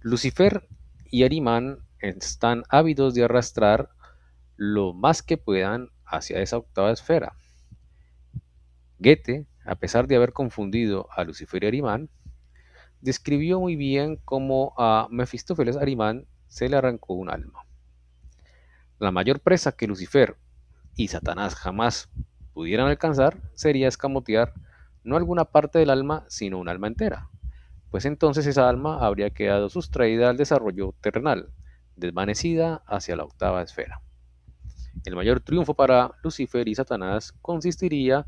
Lucifer y Arimán están ávidos de arrastrar lo más que puedan hacia esa octava esfera. Goethe, a pesar de haber confundido a Lucifer y Arimán, describió muy bien cómo a Mefistófeles Arimán se le arrancó un alma. La mayor presa que Lucifer y Satanás jamás pudieran alcanzar sería escamotear no alguna parte del alma, sino un alma entera, pues entonces esa alma habría quedado sustraída al desarrollo terrenal, desvanecida hacia la octava esfera. El mayor triunfo para Lucifer y Satanás consistiría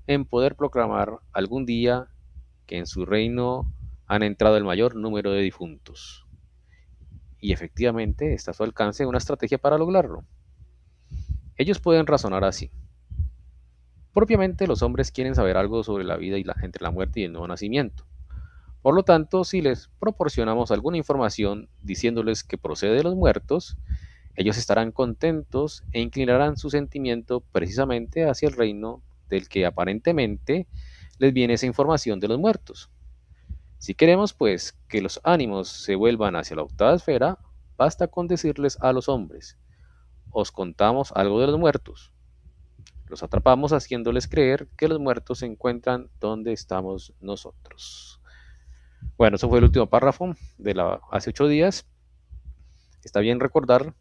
en poder proclamar algún día que en su reino han entrado el mayor número de difuntos. Y efectivamente está a su alcance una estrategia para lograrlo. Ellos pueden razonar así. Propiamente los hombres quieren saber algo sobre la vida entre la muerte y el nuevo nacimiento. Por lo tanto, si les proporcionamos alguna información diciéndoles que procede de los muertos, ellos estarán contentos e inclinarán su sentimiento precisamente hacia el reino del que aparentemente les viene esa información de los muertos. Si queremos, pues, que los ánimos se vuelvan hacia la octava esfera, basta con decirles a los hombres, os contamos algo de los muertos. Los atrapamos haciéndoles creer que los muertos se encuentran donde estamos nosotros. Bueno, eso fue el último párrafo de hace 8 días. Está bien recordar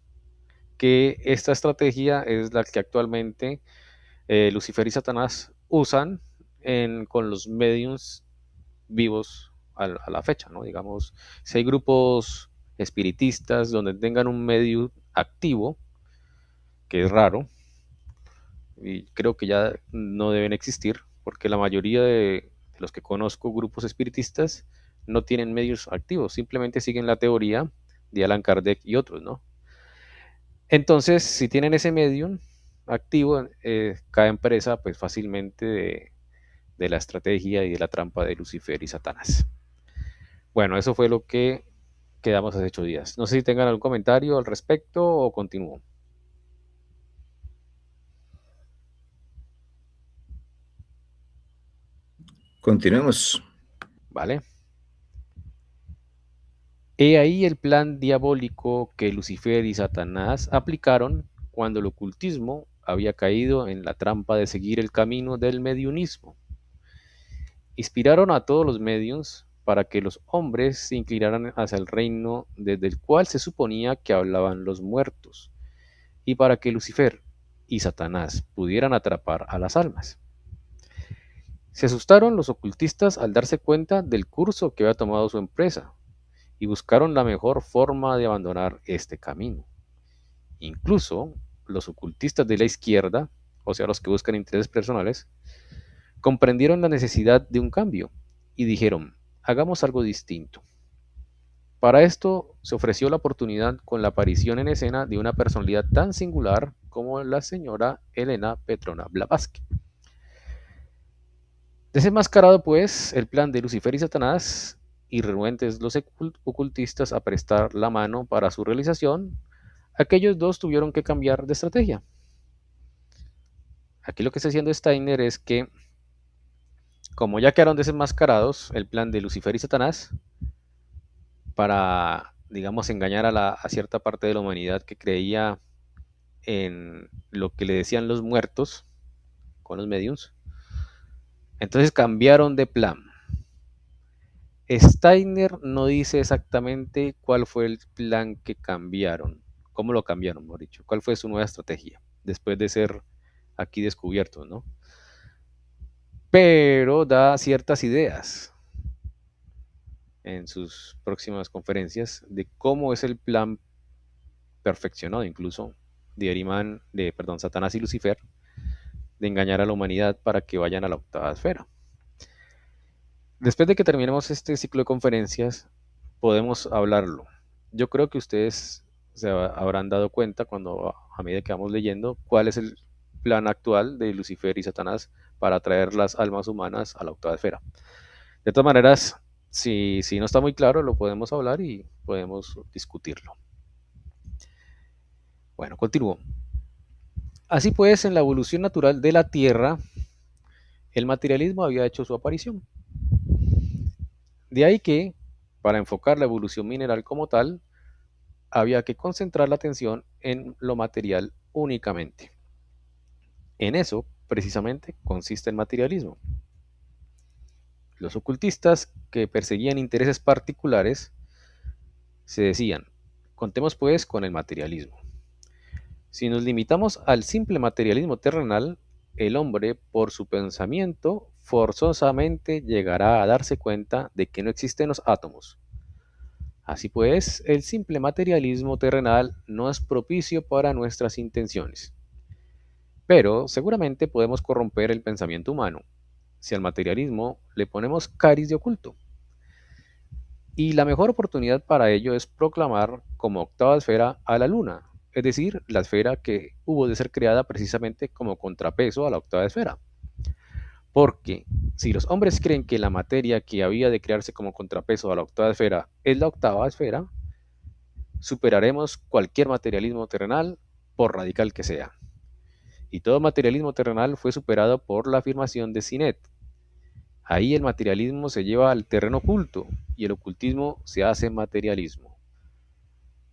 que esta estrategia es la que actualmente Lucifer y Satanás usan con los mediums vivos a la fecha, ¿no? Digamos, si hay grupos espiritistas donde tengan un medio activo, que es raro, y creo que ya no deben existir, porque la mayoría de los que conozco, grupos espiritistas, no tienen medios activos, simplemente siguen la teoría de Allan Kardec y otros, ¿no? Entonces, si tienen ese medium activo, caen presa pues fácilmente de la estrategia y de la trampa de Lucifer y Satanás. Bueno, eso fue lo que quedamos hace 8 días. No sé si tengan algún comentario al respecto o continúo. Continuemos. ¿Vale? He ahí el plan diabólico que Lucifer y Satanás aplicaron cuando el ocultismo había caído en la trampa de seguir el camino del mediunismo. Inspiraron a todos los mediums para que los hombres se inclinaran hacia el reino desde el cual se suponía que hablaban los muertos, y para que Lucifer y Satanás pudieran atrapar a las almas. Se asustaron los ocultistas al darse cuenta del curso que había tomado su empresa, y buscaron la mejor forma de abandonar este camino. Incluso los ocultistas de la izquierda, o sea, los que buscan intereses personales, comprendieron la necesidad de un cambio y dijeron, hagamos algo distinto. Para esto se ofreció la oportunidad con la aparición en escena de una personalidad tan singular como la señora Elena Petrona Blavatsky. Desenmascarado pues el plan de Lucifer y Satanás, y renuentes los ocultistas a prestar la mano para su realización, aquellos dos tuvieron que cambiar de estrategia. Aquí lo que está haciendo Steiner es que, como ya quedaron desenmascarados el plan de Lucifer y Satanás, para, digamos, engañar a cierta parte de la humanidad que creía en lo que le decían los muertos con los mediums, entonces cambiaron de plan. Steiner no dice exactamente cuál fue el plan que cambiaron, cómo lo cambiaron, mejor dicho, cuál fue su nueva estrategia después de ser aquí descubiertos, ¿no? Pero da ciertas ideas en sus próximas conferencias de cómo es el plan perfeccionado incluso de Arimán, perdón, Satanás y Lucifer, de engañar a la humanidad para que vayan a la octava esfera. Después de que terminemos este ciclo de conferencias, podemos hablarlo. Yo creo que ustedes se habrán dado cuenta cuando a medida que vamos leyendo cuál es el plan actual de Lucifer y Satanás para traer las almas humanas a la octava esfera. De todas maneras, si no está muy claro, lo podemos hablar y podemos discutirlo. Bueno, continúo. Así pues, en la evolución natural de la Tierra, el materialismo había hecho su aparición. De ahí que, Para enfocar la evolución mineral como tal, había que concentrar la atención en lo material únicamente. En eso, precisamente, consiste el materialismo. Los ocultistas que perseguían intereses particulares se decían, contemos pues con el materialismo. Si nos limitamos al simple materialismo terrenal, el hombre, por su pensamiento, forzosamente llegará a darse cuenta de que no existen los átomos. Así pues, el simple materialismo terrenal no es propicio para nuestras intenciones. Pero seguramente podemos corromper el pensamiento humano si al materialismo le ponemos cariz de oculto. Y la mejor oportunidad para ello es proclamar como octava esfera a la luna, es decir, la esfera que hubo de ser creada precisamente como contrapeso a la octava esfera. Porque si los hombres creen que la materia que había de crearse como contrapeso a la octava esfera es la octava esfera, superaremos cualquier materialismo terrenal, por radical que sea. Y todo materialismo terrenal fue superado por la afirmación de Sinet. Ahí el materialismo se lleva al terreno oculto y el ocultismo se hace materialismo.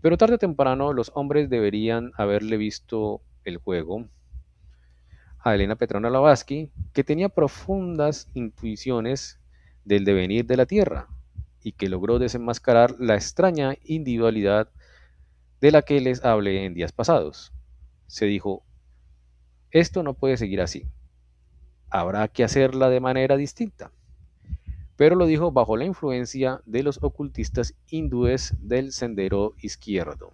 Pero tarde o temprano los hombres deberían haberle visto el juego a Elena Petrona Blavatsky, que tenía profundas intuiciones del devenir de la Tierra y que logró desenmascarar la extraña individualidad de la que les hablé en días pasados. Se dijo, esto no puede seguir así, habrá que hacerla de manera distinta. Pero lo dijo bajo la influencia de los ocultistas hindúes del sendero izquierdo.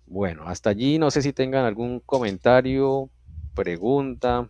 Bueno, hasta allí no sé si tengan algún comentario, pregunta.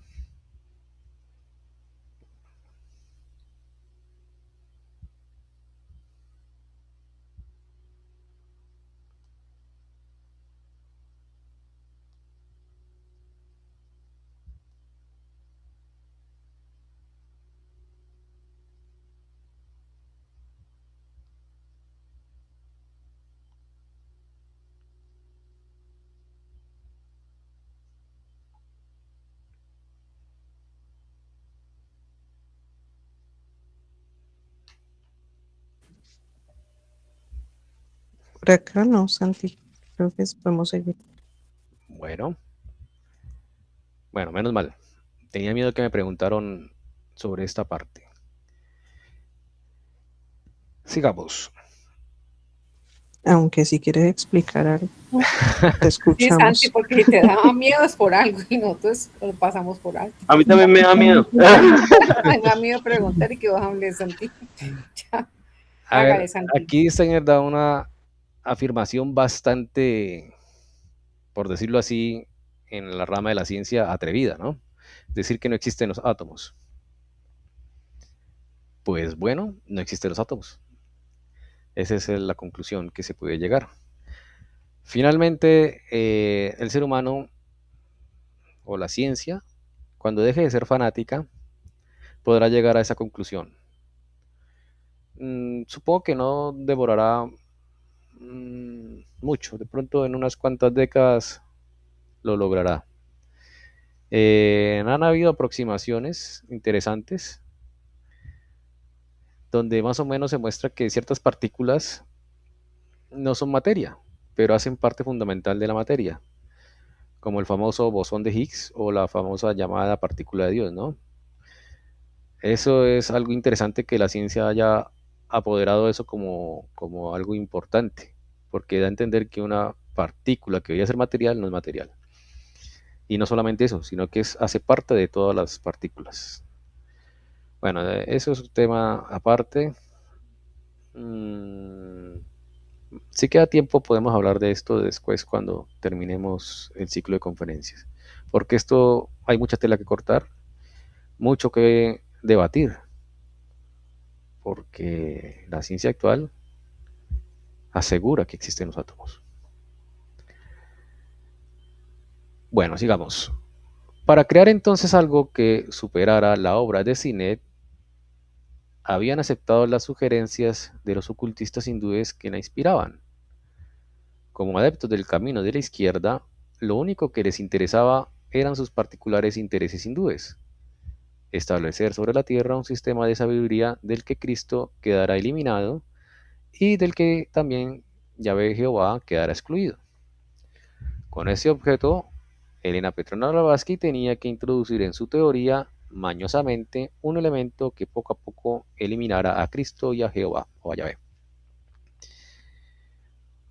Por acá no, Santi. Creo que podemos seguir. Bueno, menos mal. Tenía miedo que me preguntaron sobre esta parte. Sigamos. Aunque si quieres explicar algo, te Sí, Santi, escuchamos. porque si te daba miedo es por algo y nosotros lo pasamos por alto. A mí también me da miedo. Me da miedo preguntar y que vos hables, Santi. Ya, A ver, hágale, Santi. aquí Steiner da una afirmación bastante, por decirlo así, en la rama de la ciencia atrevida, ¿no? Decir que no existen los átomos. Pues bueno, no existen los átomos. Esa es la conclusión que se puede llegar. Finalmente, el ser humano o la ciencia, cuando deje de ser fanática, podrá llegar a esa conclusión. Supongo que no demorará mucho, de pronto en unas cuantas décadas lo logrará. Han habido aproximaciones interesantes donde más o menos se muestra que ciertas partículas no son materia, pero hacen parte fundamental de la materia, como el famoso bosón de Higgs o la famosa llamada partícula de Dios, ¿no? Eso es algo interesante que la ciencia haya apoderado eso como algo importante, porque da a entender que una partícula que debería ser material no es material. Y no solamente eso, sino que hace parte de todas las partículas. Bueno, eso es un tema aparte. Si queda tiempo, podemos hablar de esto después cuando terminemos el ciclo de conferencias. Porque esto hay mucha tela que cortar, mucho que debatir. Porque la ciencia actual asegura que existen los átomos. Bueno, sigamos. Para crear entonces algo que superara la obra de Sinet, habían aceptado las sugerencias de los ocultistas hindúes que la inspiraban. Como adeptos del camino de la izquierda, lo único que les interesaba eran sus particulares intereses hindúes. establecer sobre la tierra un sistema de sabiduría del que Cristo quedará eliminado y del que también Yahvé Jehová quedará excluido. Con ese objeto, Elena Petrovna Blavatsky tenía que introducir en su teoría mañosamente un elemento que poco a poco eliminara a Cristo y a Jehová o a Yahvé.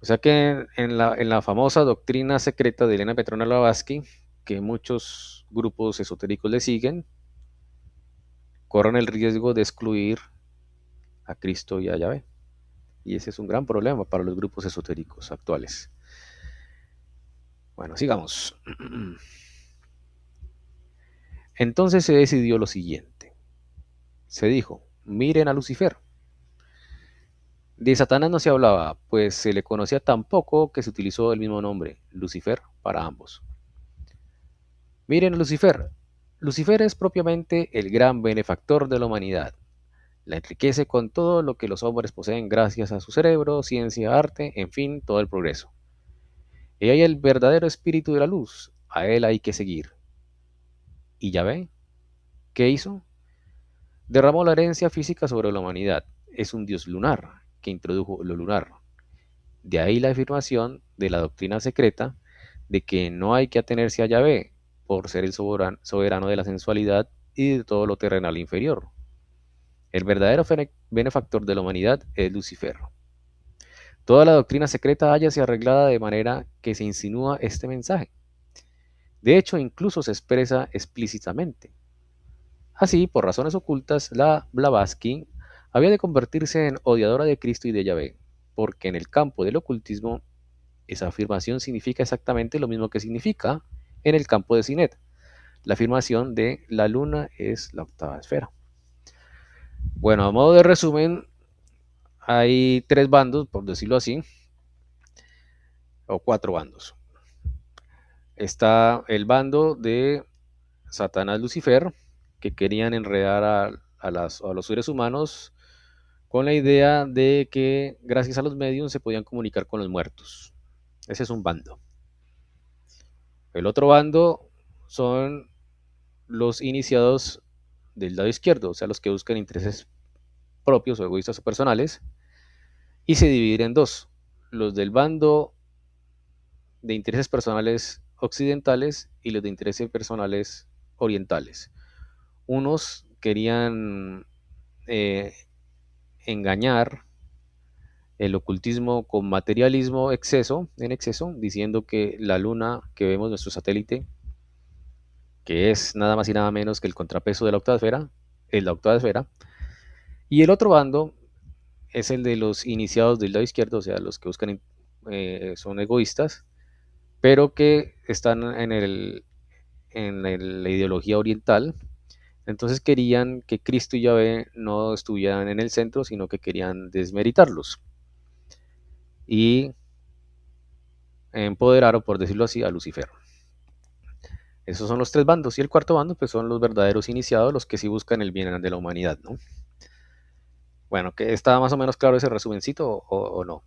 O sea que en la famosa doctrina secreta de Elena Petrovna Blavatsky, que muchos grupos esotéricos le siguen, corren el riesgo de excluir a Cristo y a Yahvé. Y ese es un gran problema para los grupos esotéricos actuales. Bueno, sigamos. Entonces se decidió lo siguiente. Se dijo, miren a Lucifer. De Satanás no se hablaba, pues se le conocía tan poco que se utilizó el mismo nombre, Lucifer, para ambos. Miren a Lucifer. Lucifer es propiamente el gran benefactor de la humanidad. La enriquece con todo lo que los hombres poseen gracias a su cerebro, ciencia, arte, en fin, todo el progreso. Y hay el verdadero espíritu de la luz, a él hay que seguir. ¿Y Yahvé? ¿Qué hizo? Derramó la herencia física sobre la humanidad. Es un dios lunar que introdujo lo lunar. De ahí la afirmación de la doctrina secreta de que no hay que atenerse a Yahvé por ser el soberano de la sensualidad y de todo lo terrenal inferior. El verdadero benefactor de la humanidad es Lucifer. Toda la doctrina secreta hállase arreglada de manera que se insinúa este mensaje. De hecho, incluso se expresa explícitamente. Así, por razones ocultas, la Blavatsky había de convertirse en odiadora de Cristo y de Yahvé, porque en el campo del ocultismo esa afirmación significa exactamente lo mismo que significa en el campo de Sinet, la afirmación de la luna es la octava esfera. Bueno, a modo de resumen, hay tres bandos, por decirlo así, o cuatro bandos. Está el bando de Satanás Lucifer, que querían enredar a los seres humanos con la idea de que gracias a los medios se podían comunicar con los muertos. Ese es un bando. El otro bando son los iniciados del lado izquierdo, o sea, los que buscan intereses propios o egoístas o personales, y se dividen en dos. Los del bando de intereses personales occidentales y los de intereses personales orientales. Unos querían engañar el ocultismo con materialismo en exceso, diciendo que la luna que vemos, nuestro satélite, que es nada más y nada menos que el contrapeso de la octava esfera, es la octava esfera. Y el otro bando es el de los iniciados del lado izquierdo, o sea, los que buscan, son egoístas, pero que están en la ideología oriental. Entonces querían que Cristo y Yahvé no estuvieran en el centro, sino que querían desmeritarlos. Y empoderaron, por decirlo así, a Lucifer. Esos son los tres bandos. Y el cuarto bando, pues son los verdaderos iniciados, los que sí buscan el bien de la humanidad, ¿no? Bueno, ¿que está más o menos claro ese resumencito o no?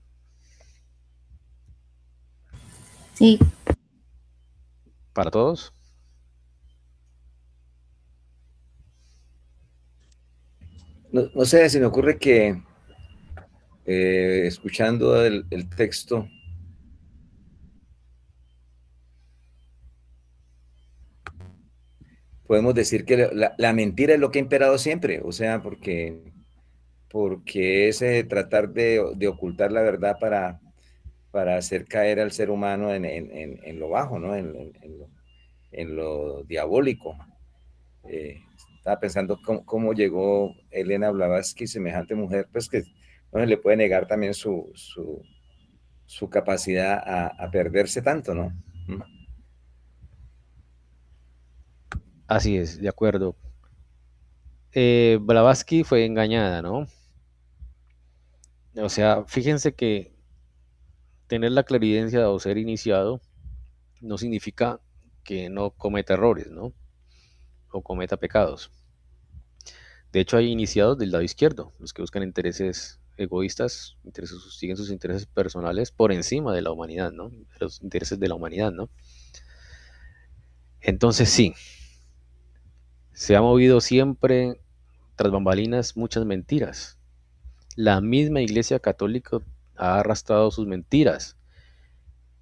Sí, ¿Para todos? No sé, se me ocurre que escuchando el texto, podemos decir que la mentira es lo que ha imperado siempre, o sea, porque es tratar de ocultar la verdad para hacer caer al ser humano en lo bajo, ¿no? En lo diabólico. Estaba pensando cómo llegó Elena Blavatsky, semejante mujer, pues que no se le puede negar también su capacidad a perderse tanto, ¿no? Así es, de acuerdo. Blavatsky fue engañada, ¿no? O sea, fíjense que tener la clarividencia o ser iniciado no significa que no cometa errores, ¿no? O cometa pecados. De hecho, hay iniciados del lado izquierdo, los que buscan intereses egoístas, siguen sus intereses personales por encima de la humanidad, ¿no? Los intereses de la humanidad, ¿no? Entonces sí, Se ha movido siempre tras bambalinas muchas mentiras. La misma Iglesia Católica ha arrastrado sus mentiras.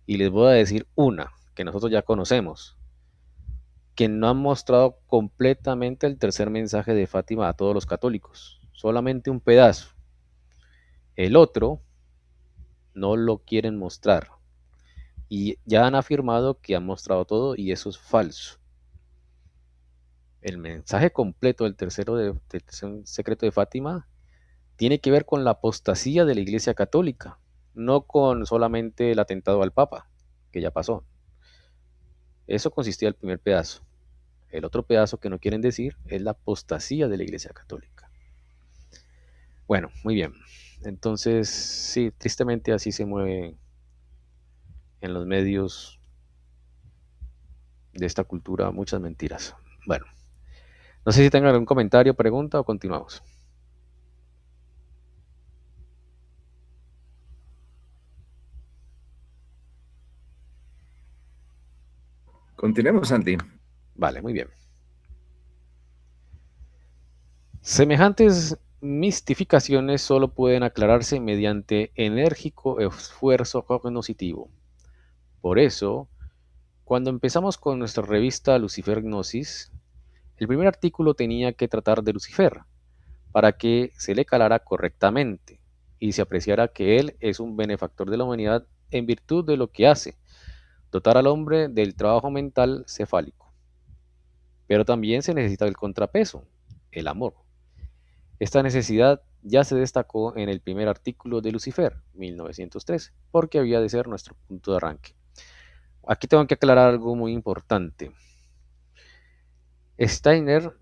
Y les voy a decir una que nosotros ya conocemos, que no han mostrado completamente el tercer mensaje de Fátima a todos los católicos, solamente un pedazo. El otro no lo quieren mostrar. Y ya han afirmado que han mostrado todo y eso es falso. El mensaje completo del del tercer secreto de Fátima tiene que ver con la apostasía de la Iglesia Católica, no con solamente el atentado al Papa, que ya pasó. Eso consistía en el primer pedazo. El otro pedazo que no quieren decir es la apostasía de la Iglesia Católica. Bueno, muy bien. Entonces, sí, tristemente así se mueve en los medios de esta cultura muchas mentiras. Bueno, no sé si tengan algún comentario, pregunta o continuamos. Continuemos, Santi. Vale, muy bien. Semejantes mistificaciones solo pueden aclararse mediante enérgico esfuerzo cognoscitivo. Por eso, cuando empezamos con nuestra revista Lucifer Gnosis, el primer artículo tenía que tratar de Lucifer, para que se le calara correctamente y se apreciara que él es un benefactor de la humanidad en virtud de lo que hace, dotar al hombre del trabajo mental cefálico. Pero también se necesita el contrapeso, el amor. Esta necesidad ya se destacó en el primer artículo de Lucifer, 1903, porque había de ser nuestro punto de arranque. Aquí tengo que aclarar algo muy importante. Steiner,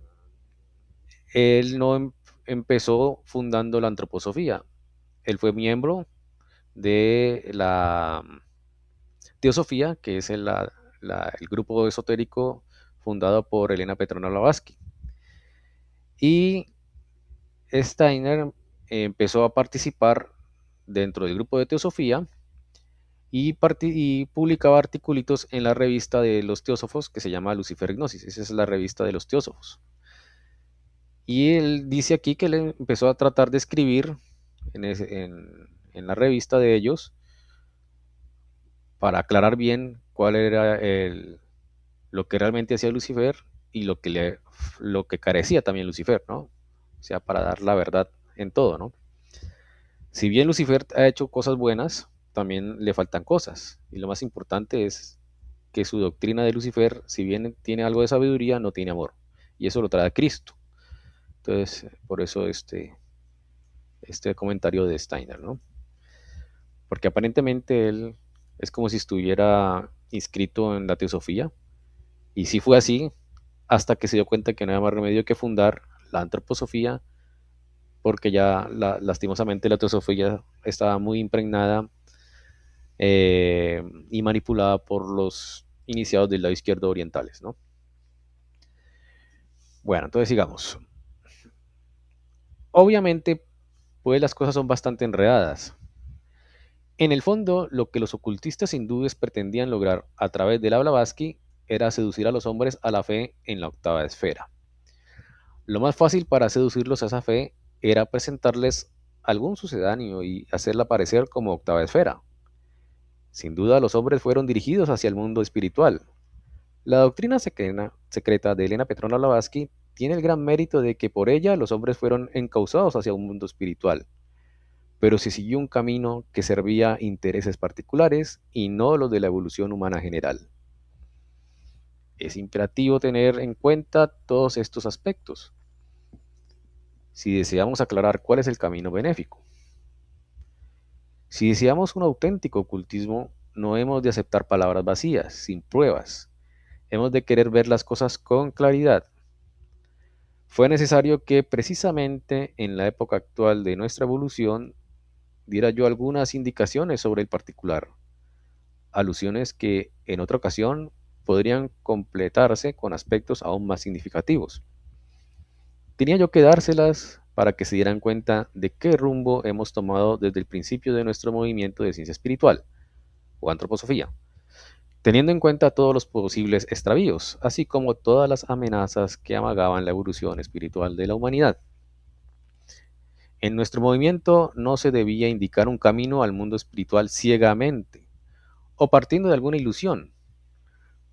él no empezó fundando la antroposofía. Él fue miembro de la Teosofía, que es el grupo esotérico fundado por Elena Petrona Blavatsky. Y Steiner empezó a participar dentro del grupo de Teosofía y publicaba articulitos en la revista de los teósofos que se llama Lucifer Gnosis. Esa es la revista de los teósofos. Y él dice aquí que él empezó a tratar de escribir en la revista de ellos para aclarar bien cuál era lo que realmente hacía Lucifer y lo que carecía también Lucifer, ¿no? O sea, para dar la verdad en todo, ¿no? Si bien Lucifer ha hecho cosas buenas, también le faltan cosas. Y lo más importante es que su doctrina de Lucifer, si bien tiene algo de sabiduría, no tiene amor. Y eso lo trae Cristo. Entonces, por eso este comentario de Steiner, ¿no? Porque aparentemente él es como si estuviera inscrito en la teosofía. Y sí fue así hasta que se dio cuenta que no había más remedio que fundar la antroposofía, porque ya lastimosamente la teosofía estaba muy impregnada y manipulada por los iniciados del lado izquierdo orientales, ¿no? Bueno, entonces sigamos. Obviamente, pues las cosas son bastante enredadas. En el fondo, lo que los ocultistas hindúes pretendían lograr a través de la Blavatsky era seducir a los hombres a la fe en la octava esfera. Lo más fácil para seducirlos a esa fe era presentarles algún sucedáneo y hacerla aparecer como octava esfera. Sin duda, los hombres fueron dirigidos hacia el mundo espiritual. La doctrina secreta de Elena Petrona Blavatsky tiene el gran mérito de que por ella los hombres fueron encauzados hacia un mundo espiritual, pero se siguió un camino que servía intereses particulares y no los de la evolución humana general. Es imperativo tener en cuenta todos estos aspectos si deseamos aclarar cuál es el camino benéfico. Si deseamos un auténtico ocultismo, no hemos de aceptar palabras vacías, sin pruebas. Hemos de querer ver las cosas con claridad. Fue necesario que precisamente en la época actual de nuestra evolución diera yo algunas indicaciones sobre el particular, alusiones que en otra ocasión podrían completarse con aspectos aún más significativos. Tenía yo que dárselas para que se dieran cuenta de qué rumbo hemos tomado desde el principio de nuestro movimiento de ciencia espiritual o antroposofía. teniendo en cuenta todos los posibles extravíos, así como todas las amenazas que amagaban la evolución espiritual de la humanidad. En nuestro movimiento no se debía indicar un camino al mundo espiritual ciegamente o partiendo de alguna ilusión.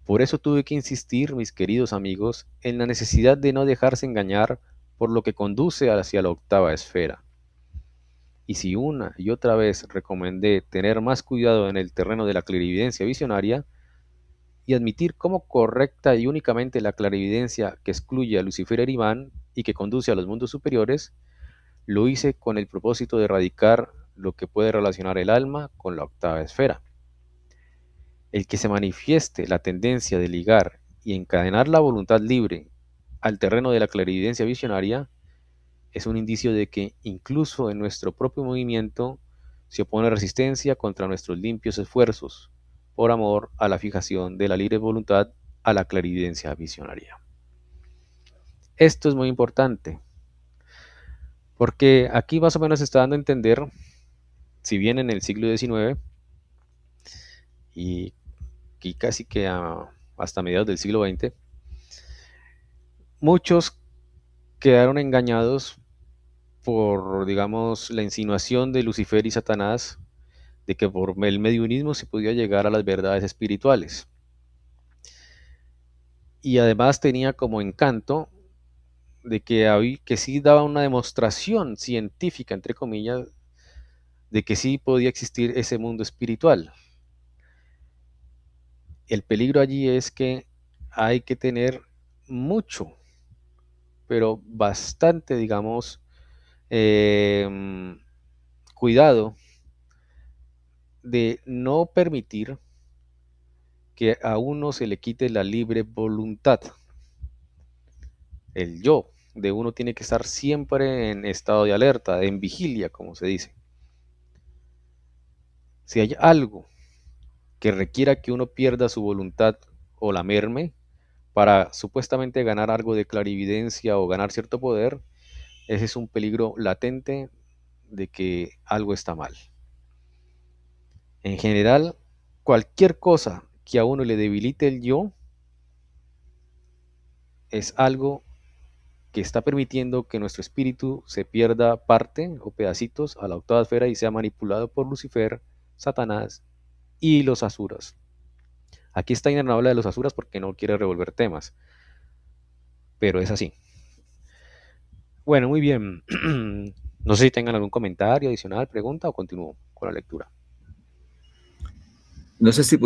Por eso tuve que insistir, mis queridos amigos, en la necesidad de no dejarse engañar por lo que conduce hacia la octava esfera. Y si una y otra vez recomendé tener más cuidado en el terreno de la clarividencia visionaria y admitir como correcta y únicamente la clarividencia que excluye a Lucifer Erimán y que conduce a los mundos superiores, lo hice con el propósito de erradicar lo que puede relacionar el alma con la octava esfera. El que se manifieste la tendencia de ligar y encadenar la voluntad libre al terreno de la clarividencia visionaria es un indicio de que incluso en nuestro propio movimiento se opone resistencia contra nuestros limpios esfuerzos por amor a la fijación de la libre voluntad a la clarividencia visionaria. Esto es muy importante, porque aquí más o menos se está dando a entender, si bien en el siglo XIX y casi que hasta mediados del siglo XX, muchos quedaron engañados por, digamos, la insinuación de Lucifer y Satanás de que por el mediunismo se podía llegar a las verdades espirituales. Y además tenía como encanto de que sí daba una demostración científica, entre comillas, de que sí podía existir ese mundo espiritual. El peligro allí es que hay que tener mucho, pero bastante, digamos, cuidado de no permitir que a uno se le quite la libre voluntad. El yo de uno tiene que estar siempre en estado de alerta, en vigilia, como se dice. Si hay algo que requiera que uno pierda su voluntad o la merme para supuestamente ganar algo de clarividencia o ganar cierto poder, ese es un peligro latente de que algo está mal. En general, cualquier cosa que a uno le debilite el yo es algo que está permitiendo que nuestro espíritu se pierda parte o pedacitos a la octava esfera y sea manipulado por Lucifer, Satanás y los asuras. Aquí Steiner no habla de los asuras porque no quiere revolver temas, pero es así. Bueno, muy bien. No sé si tengan algún comentario adicional, pregunta o continúo con la lectura. No sé si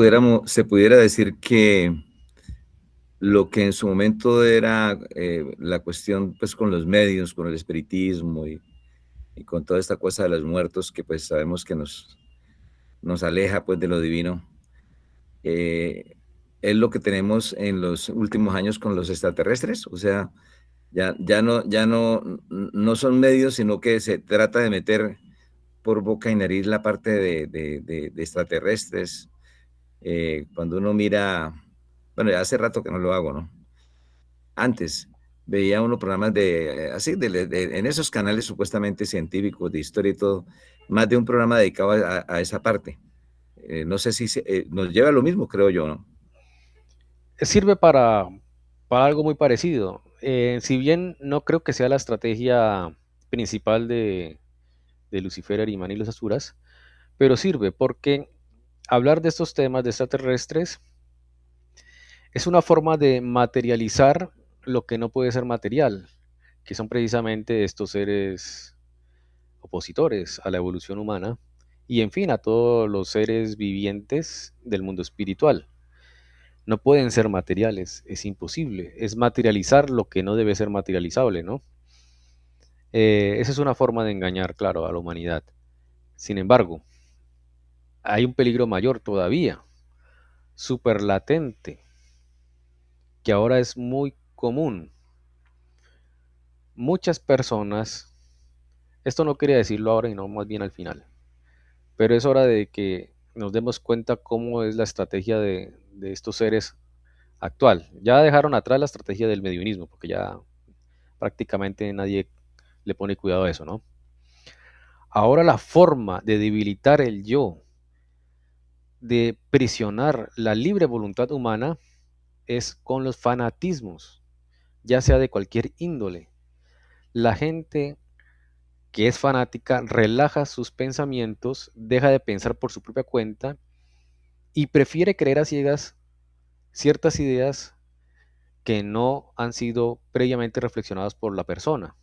se pudiera decir que lo que en su momento era la cuestión pues con los medios, con el espiritismo y con toda esta cosa de los muertos que pues sabemos que nos aleja pues de lo divino, es lo que tenemos en los últimos años con los extraterrestres. O sea, ya no son medios, sino que se trata de meter por boca y nariz la parte de extraterrestres. Cuando uno mira, bueno, ya hace rato que no lo hago, ¿no? Antes veía unos programas así, en esos canales supuestamente científicos, de historia y todo, más de un programa dedicado a esa parte. No sé si nos lleva a lo mismo, creo yo, ¿no? Sirve para algo muy parecido. Si bien no creo que sea la estrategia principal de Lucifer, Arimán y los Asuras, pero sirve porque hablar de estos temas de extraterrestres es una forma de materializar lo que no puede ser material, que son precisamente estos seres opositores a la evolución humana y en fin a todos los seres vivientes del mundo espiritual. No pueden ser materiales, es imposible, es materializar lo que no debe ser materializable, ¿no? Esa es una forma de engañar, claro, a la humanidad. Sin embargo, hay un peligro mayor todavía, súper latente, que ahora es muy común. Muchas personas, esto no quería decirlo ahora y no más bien al final, pero es hora de que nos demos cuenta cómo es la estrategia de estos seres actual. Ya dejaron atrás la estrategia del mediunismo, porque ya prácticamente nadie le pone cuidado a eso, ¿no? Ahora la forma de debilitar el yo de prisionar la libre voluntad humana es con los fanatismos, ya sea de cualquier índole. La gente que es fanática relaja sus pensamientos, deja de pensar por su propia cuenta y prefiere creer a ciegas ciertas ideas que no han sido previamente reflexionadas por la persona.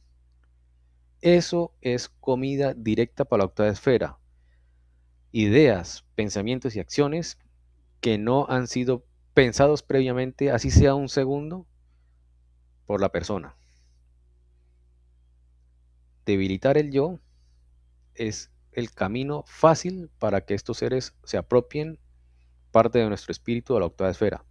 Eso es comida directa para la octava esfera. Ideas, pensamientos y acciones que no han sido pensados previamente, así sea un segundo, por la persona. Debilitar el yo es el camino fácil para que estos seres se apropien parte de nuestro espíritu a la octava esfera.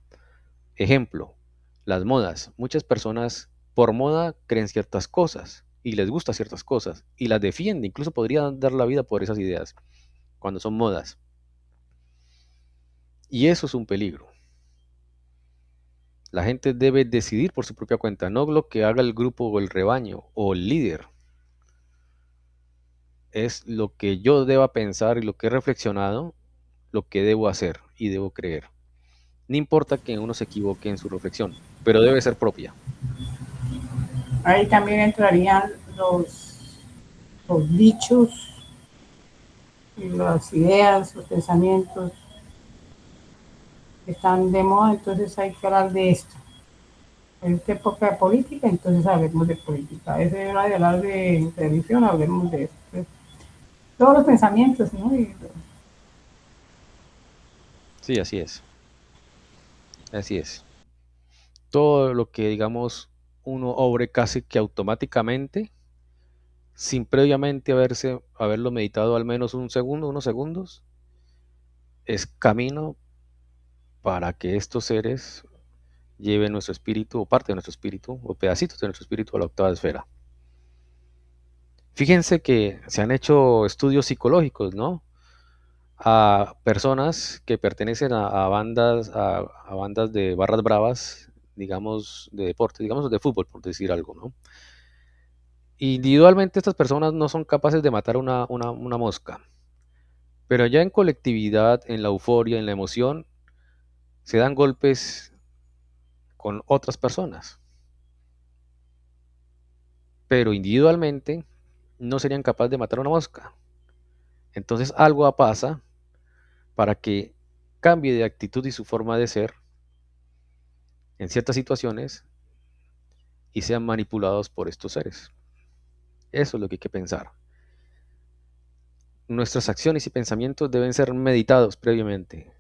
Ejemplo, las modas. Muchas personas por moda creen ciertas cosas y les gustan ciertas cosas y las defienden, incluso podrían dar la vida por esas ideas cuando son modas. Y eso es un peligro. La gente debe decidir por su propia cuenta, no lo que haga el grupo o el rebaño o el líder. Es lo que yo deba pensar y lo que he reflexionado, lo que debo hacer y debo creer. No importa que uno se equivoque en su reflexión, pero debe ser propia. Ahí también entrarían los dichos y las ideas, los pensamientos que están de moda, entonces hay que hablar de esto. En esta época de política, entonces hablemos de política. Es hora de hablar de religión, hablemos de esto. Pues, todos los pensamientos, ¿no? Sí, así es. Así es. Todo lo que, digamos, uno obre casi que automáticamente, sin previamente haberlo meditado al menos un segundo, unos segundos, es camino para que estos seres lleven nuestro espíritu, o parte de nuestro espíritu, o pedacitos de nuestro espíritu a la octava esfera. Fíjense que se han hecho estudios psicológicos, ¿no? A personas que pertenecen a bandas de barras bravas, digamos, de deporte, digamos de fútbol, por decir algo, ¿no? Individualmente estas personas no son capaces de matar una mosca, pero ya en colectividad, en la euforia, en la emoción, se dan golpes con otras personas, pero individualmente no serían capaces de matar una mosca. Entonces algo pasa para que cambie de actitud y su forma de ser en ciertas situaciones y sean manipulados por estos seres. Eso es lo que hay que pensar. Nuestras acciones y pensamientos deben ser meditados previamente.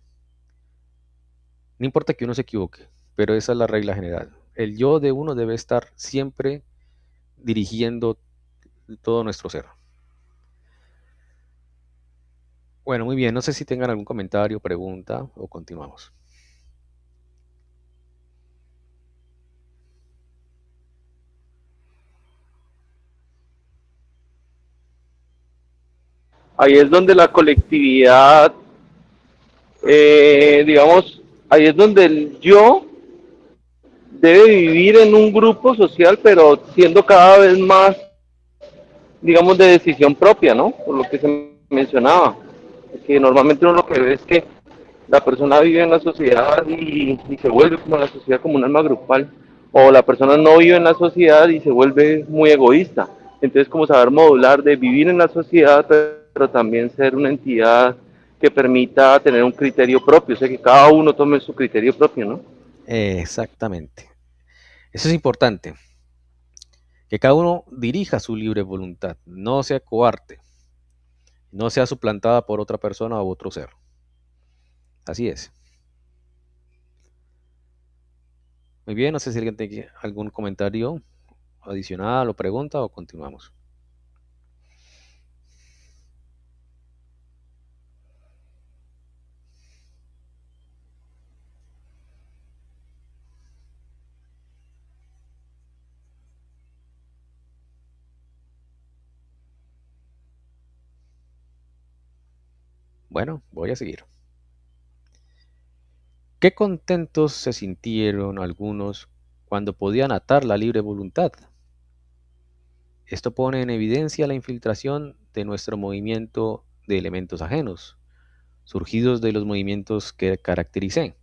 No importa que uno se equivoque, pero esa es la regla general. El yo de uno debe estar siempre dirigiendo todo nuestro ser. Bueno, muy bien. No sé si tengan algún comentario, pregunta o continuamos. Ahí es donde la colectividad, digamos, ahí es donde el yo debe vivir en un grupo social, pero siendo cada vez más, digamos, de decisión propia, ¿no? Por lo que se mencionaba, que normalmente uno lo que ve es que la persona vive en la sociedad y se vuelve como la sociedad como un alma grupal, o la persona no vive en la sociedad y se vuelve muy egoísta. Entonces, como saber modular de vivir en la sociedad, pero también ser una entidad que permita tener un criterio propio, o sea, que cada uno tome su criterio propio, ¿no? Exactamente. Eso es importante. Que cada uno dirija su libre voluntad, no sea coarte, no sea suplantada por otra persona u otro ser. Así es. Muy bien, no sé si alguien tiene algún comentario adicional o pregunta o continuamos. Bueno, voy a seguir. Qué contentos se sintieron algunos cuando podían atar la libre voluntad. Esto pone en evidencia la infiltración de nuestro movimiento de elementos ajenos, surgidos de los movimientos que caractericé.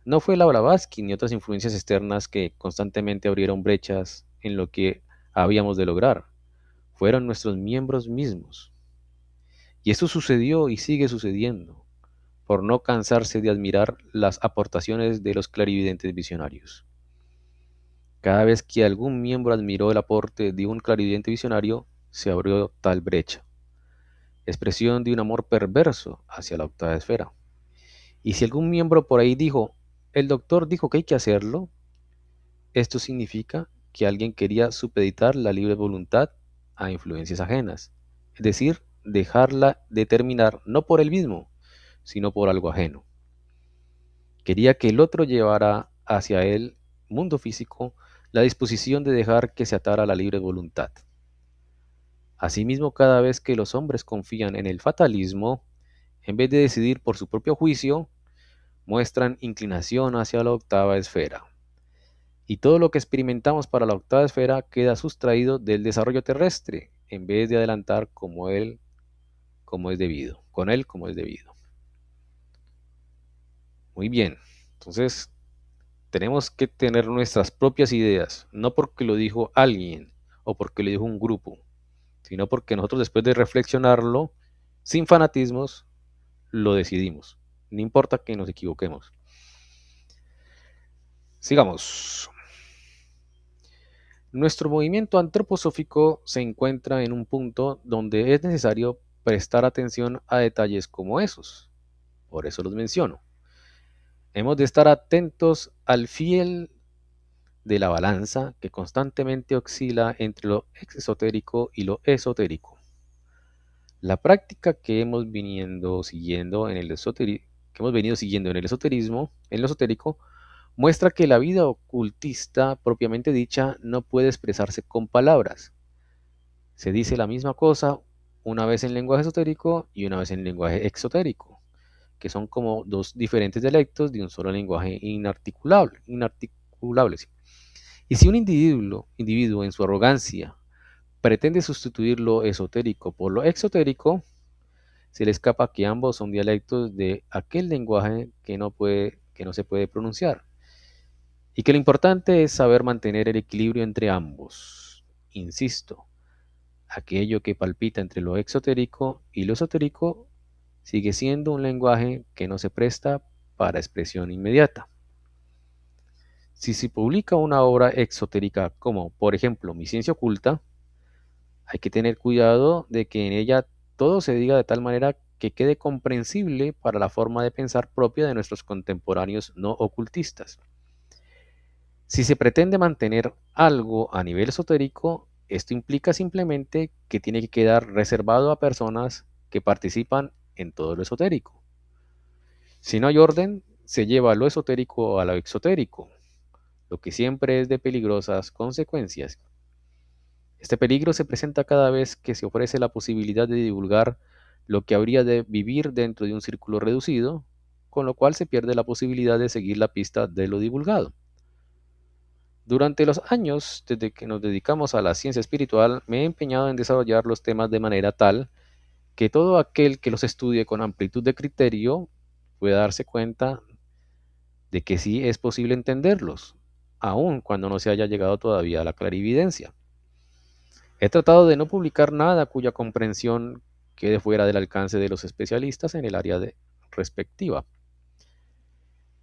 No fue la Blavatsky ni otras influencias externas que constantemente abrieron brechas en lo que habíamos de lograr. Fueron nuestros miembros mismos. Y esto sucedió y sigue sucediendo, por no cansarse de admirar las aportaciones de los clarividentes visionarios. Cada vez que algún miembro admiró el aporte de un clarividente visionario, se abrió tal brecha, expresión de un amor perverso hacia la octava esfera. Y si algún miembro por ahí dijo, el doctor dijo que hay que hacerlo, esto significa que alguien quería supeditar la libre voluntad a influencias ajenas, es decir, dejarla determinar no por él mismo, sino por algo ajeno. Quería que el otro llevara hacia el mundo físico la disposición de dejar que se atara la libre voluntad. Asimismo, cada vez que los hombres confían en el fatalismo, en vez de decidir por su propio juicio, muestran inclinación hacia la octava esfera. Y todo lo que experimentamos para la octava esfera queda sustraído del desarrollo terrestre, en vez de adelantar como es debido, con él como es debido. Muy bien, entonces tenemos que tener nuestras propias ideas, no porque lo dijo alguien o porque lo dijo un grupo, sino porque nosotros después de reflexionarlo, sin fanatismos, lo decidimos. No importa que nos equivoquemos. Sigamos. Nuestro movimiento antroposófico se encuentra en un punto donde es necesario prestar atención a detalles como esos. Por eso los menciono. Hemos de estar atentos al fiel de la balanza que constantemente oscila entre lo exotérico y lo esotérico. La práctica que hemos venido siguiendo en el esoterismo, en lo esotérico, muestra que la vida ocultista propiamente dicha no puede expresarse con palabras. Se dice la misma cosa una vez en lenguaje esotérico y una vez en lenguaje exotérico, que son como dos diferentes dialectos de un solo lenguaje inarticulable. Sí. Y si un individuo en su arrogancia pretende sustituir lo esotérico por lo exotérico, se le escapa que ambos son dialectos de aquel lenguaje que no se puede pronunciar, y que lo importante es saber mantener el equilibrio entre ambos. Insisto, aquello que palpita entre lo exotérico y lo esotérico sigue siendo un lenguaje que no se presta para expresión inmediata. Si se publica una obra exotérica como, por ejemplo, Mi ciencia oculta, hay que tener cuidado de que en ella todo se diga de tal manera que quede comprensible para la forma de pensar propia de nuestros contemporáneos no ocultistas. Si se pretende mantener algo a nivel esotérico, esto implica simplemente que tiene que quedar reservado a personas que participan en todo lo esotérico. Si no hay orden, se lleva lo esotérico a lo exotérico, lo que siempre es de peligrosas consecuencias. Este peligro se presenta cada vez que se ofrece la posibilidad de divulgar lo que habría de vivir dentro de un círculo reducido, con lo cual se pierde la posibilidad de seguir la pista de lo divulgado. Durante los años, desde que nos dedicamos a la ciencia espiritual, me he empeñado en desarrollar los temas de manera tal que todo aquel que los estudie con amplitud de criterio pueda darse cuenta de que sí es posible entenderlos, aun cuando no se haya llegado todavía a la clarividencia. He tratado de no publicar nada cuya comprensión quede fuera del alcance de los especialistas en el área respectiva.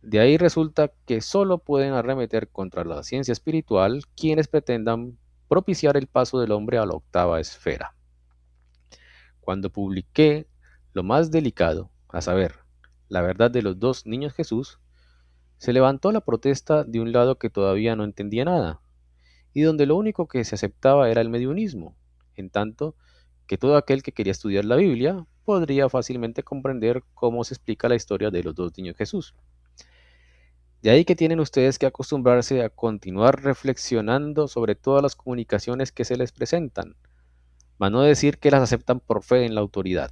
De ahí resulta que solo pueden arremeter contra la ciencia espiritual quienes pretendan propiciar el paso del hombre a la octava esfera. Cuando publiqué lo más delicado, a saber, la verdad de los dos niños Jesús, se levantó la protesta de un lado que todavía no entendía nada, y donde lo único que se aceptaba era el mediunismo, en tanto que todo aquel que quería estudiar la Biblia podría fácilmente comprender cómo se explica la historia de los dos niños Jesús. De ahí que tienen ustedes que acostumbrarse a continuar reflexionando sobre todas las comunicaciones que se les presentan, mas no decir que las aceptan por fe en la autoridad.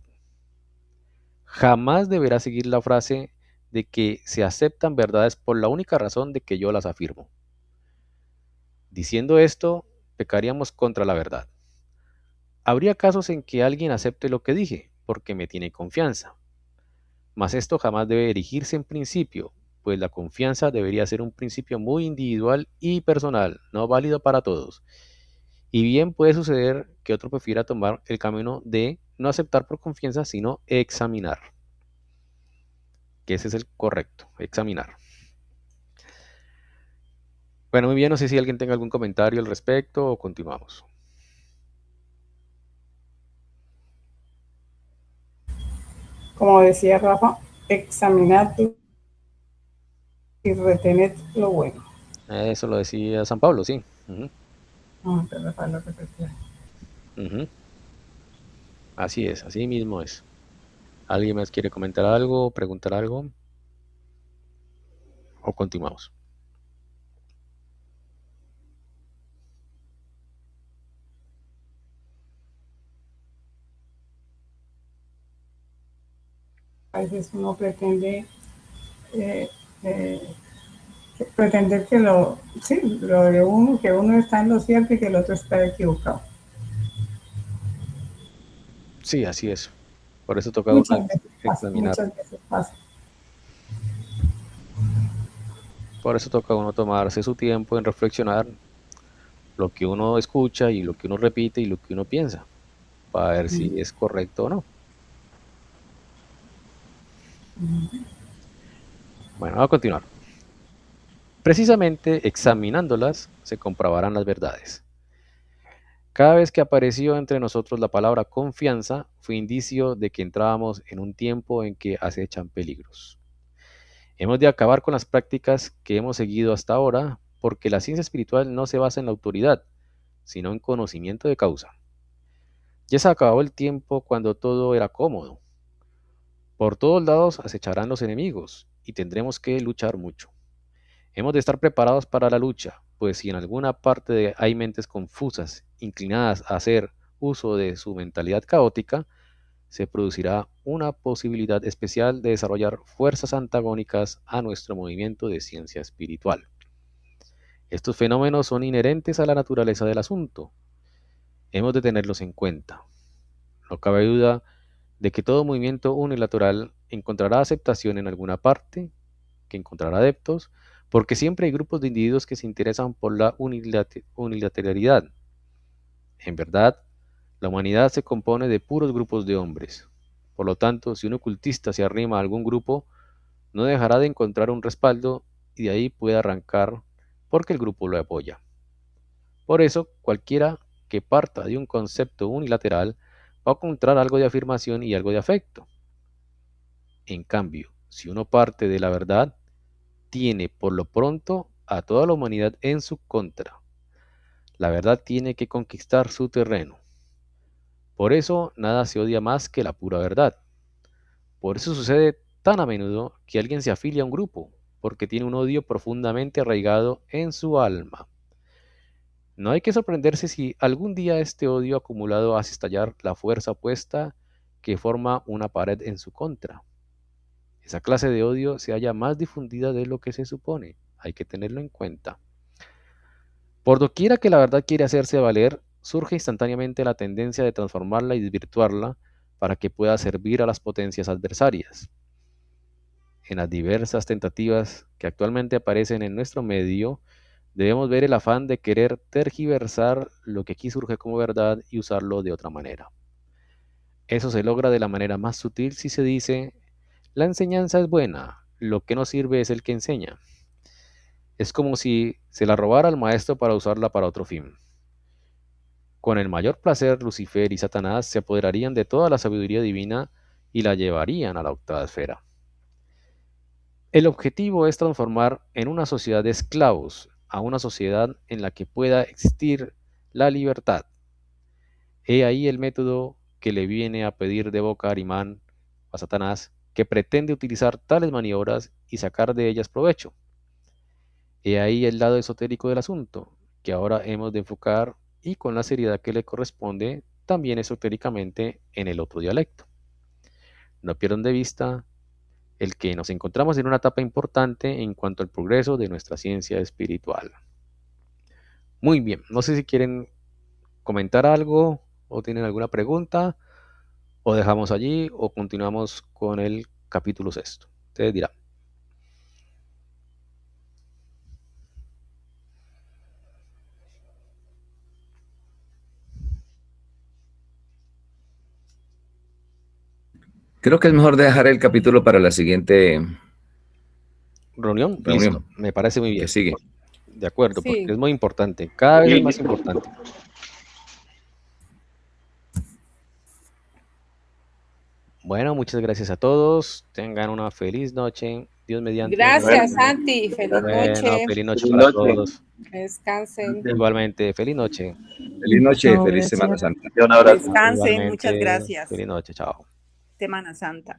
Jamás deberá seguir la frase de que se aceptan verdades por la única razón de que yo las afirmo. Diciendo esto, pecaríamos contra la verdad. Habría casos en que alguien acepte lo que dije, porque me tiene confianza. Mas esto jamás debe erigirse en principio, pues la confianza debería ser un principio muy individual y personal, no válido para todos. Y bien puede suceder que otro prefiera tomar el camino de no aceptar por confianza, sino examinar, que ese es el correcto, examinar. Bueno, muy bien, no sé si alguien tenga algún comentario al respecto o continuamos. Como decía Rafa, examinad y retened lo bueno. Eso lo decía San Pablo, sí. Ujú, No, pero Rafa lo repetía. ujú. Así es, así mismo es. ¿Alguien más quiere comentar algo, preguntar algo? ¿O continuamos? A veces uno pretende eh, eh, pretender que lo de uno, que uno está en lo cierto y que el otro está equivocado. Sí, así es. Por eso toca uno examinar. Muchas veces pasa. Por eso toca uno tomarse su tiempo en reflexionar lo que uno escucha y lo que uno repite y lo que uno piensa, para ver si es correcto o no. Bueno, vamos a continuar. Precisamente examinándolas se comprobarán las verdades. Cada vez que apareció entre nosotros la palabra confianza, fue indicio de que entrábamos en un tiempo en que acechan peligros. Hemos de acabar con las prácticas que hemos seguido hasta ahora, porque la ciencia espiritual no se basa en la autoridad, sino en conocimiento de causa. Ya se acabó el tiempo cuando todo era cómodo. Por todos lados acecharán los enemigos y tendremos que luchar mucho. Hemos de estar preparados para la lucha, pues si en alguna parte hay mentes confusas, inclinadas a hacer uso de su mentalidad caótica, se producirá una posibilidad especial de desarrollar fuerzas antagónicas a nuestro movimiento de ciencia espiritual. Estos fenómenos son inherentes a la naturaleza del asunto. Hemos de tenerlos en cuenta. No cabe duda de que todo movimiento unilateral encontrará aceptación en alguna parte, que encontrará adeptos, porque siempre hay grupos de individuos que se interesan por la unilateralidad. En verdad, la humanidad se compone de puros grupos de hombres. Por lo tanto, si un ocultista se arrima a algún grupo, no dejará de encontrar un respaldo y de ahí puede arrancar porque el grupo lo apoya. Por eso, cualquiera que parta de un concepto unilateral va a encontrar algo de afirmación y algo de afecto. En cambio, si uno parte de la verdad, tiene por lo pronto a toda la humanidad en su contra. La verdad tiene que conquistar su terreno. Por eso nada se odia más que la pura verdad. Por eso sucede tan a menudo que alguien se afilia a un grupo, porque tiene un odio profundamente arraigado en su alma. No hay que sorprenderse si algún día este odio acumulado hace estallar la fuerza opuesta que forma una pared en su contra. Esa clase de odio se halla más difundida de lo que se supone. Hay que tenerlo en cuenta. Por doquiera que la verdad quiere hacerse valer, surge instantáneamente la tendencia de transformarla y desvirtuarla para que pueda servir a las potencias adversarias. En las diversas tentativas que actualmente aparecen en nuestro medio, debemos ver el afán de querer tergiversar lo que aquí surge como verdad y usarlo de otra manera. Eso se logra de la manera más sutil si se dice, la enseñanza es buena, lo que no sirve es el que enseña. Es como si se la robara al maestro para usarla para otro fin. Con el mayor placer, Lucifer y Satanás se apoderarían de toda la sabiduría divina y la llevarían a la octava esfera. El objetivo es transformar en una sociedad de esclavos a una sociedad en la que pueda existir la libertad. He ahí el método que le viene a pedir de boca a Arimán, a Satanás, que pretende utilizar tales maniobras y sacar de ellas provecho. He ahí el lado esotérico del asunto, que ahora hemos de enfocar y con la seriedad que le corresponde también esotéricamente en el otro dialecto. No pierdan de vista el que nos encontramos en una etapa importante en cuanto al progreso de nuestra ciencia espiritual. Muy bien, no sé si quieren comentar algo o tienen alguna pregunta o dejamos allí o continuamos con el capítulo sexto. Ustedes dirán. Creo que es mejor dejar el capítulo para la siguiente Reunión. reunión Listo. Me parece muy bien. que sigue. De acuerdo, Sí. porque es muy importante. Cada vez es más importante. Bueno, muchas gracias a todos. Tengan una feliz noche. Dios mediante. Gracias, Santi. Feliz Bueno, noche. feliz noche Feliz para noche. todos. Descansen. Igualmente, feliz noche. Feliz noche, No, feliz gracias. Semana Santa. Un abrazo. Descansen, Igualmente, muchas gracias. feliz noche, chao. Semana Santa.